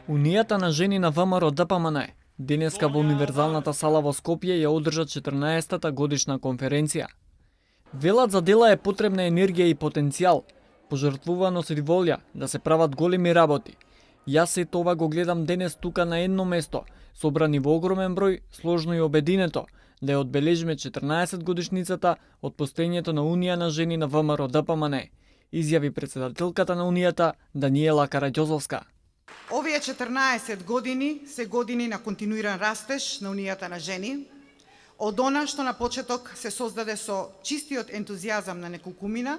Унијата на жени на ВМРО ДПМН денеска во Универзалната сала во Скопје ја одржа 14-та годишна конференција. Велат за дела е потребна енергија и потенцијал, пожртвуваност и волја да се прават големи работи. Јас се това го гледам денес тука на едно место, собрани во огромен број, сложно и обединето, да ја одбележиме 14 годишницата од постоењето на Унија на жени на ВМРО ДПМН, изјави председателката на Унијата Даниела Караѓозовска. Овие 14 години се години на континуиран растеж на Унијата на жени, од она што на почеток се создаде со чистиот ентузијазам на неколкумина,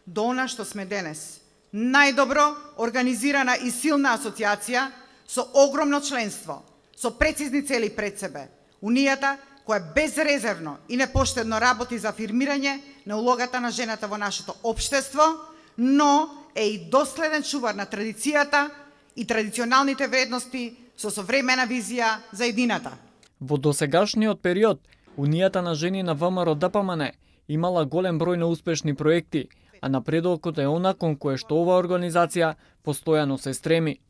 до она што сме денес. Најдобро организирана и силна асоциација со огромно членство, со прецизни цели пред себе. Унијата која безрезервно и непоштедно работи за афирмирање на улогата на жената во нашето општество, но е и доследен чувар на традицијата и традиционалните вредности со современа визија за едината. Во досегашниот период, Унијата на жени на ВМРО ДПМН имала голем број на успешни проекти, а напредокот е она кон кое што оваа организација постојано се стреми.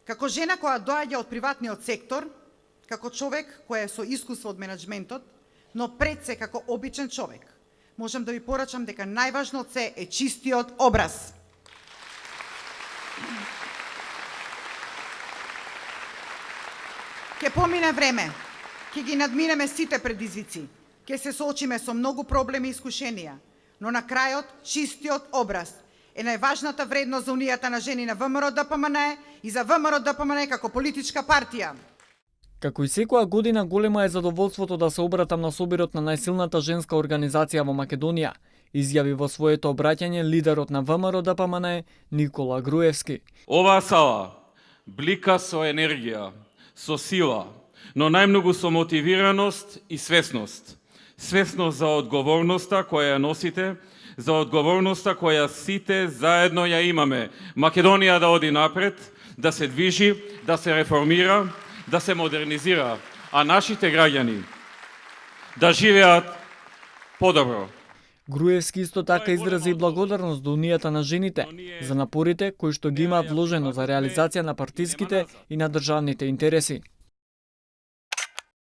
Како жена која доаѓа од приватниот сектор, како човек кој е со искуство од менаџментот, но пред се како обичен човек, можам да ви порачам дека најважно од се е чистиот образ. Ке помине време, ке ги надминеме сите предизвици, ке се соочиме со многу проблеми и искушенија, но на крајот чистиот образ е најважната вредност за Унијата на жени на ВМРО ДПМН и за ВМРО ДПМН како политичка партија. Како и секоја година голема е задоволството да се обратам на собирот на најсилната женска организација во Македонија, изјави во своето обраќање лидерот на ВМРО ДПМН Никола Груевски. Оваа сала блика со енергија, со сила, но најмногу со мотивираност и свесност. Свесност за одговорноста која ја носите, за одговорноста која сите заедно ја имаме. Македонија да оди напред, да се движи, да се реформира, да се модернизира, а нашите граѓани да живеат подобро. Груевски исто така изрази благодарност до Унијата на жените за напорите кои што ги имаат вложено за реализација на партиските и на државните интереси.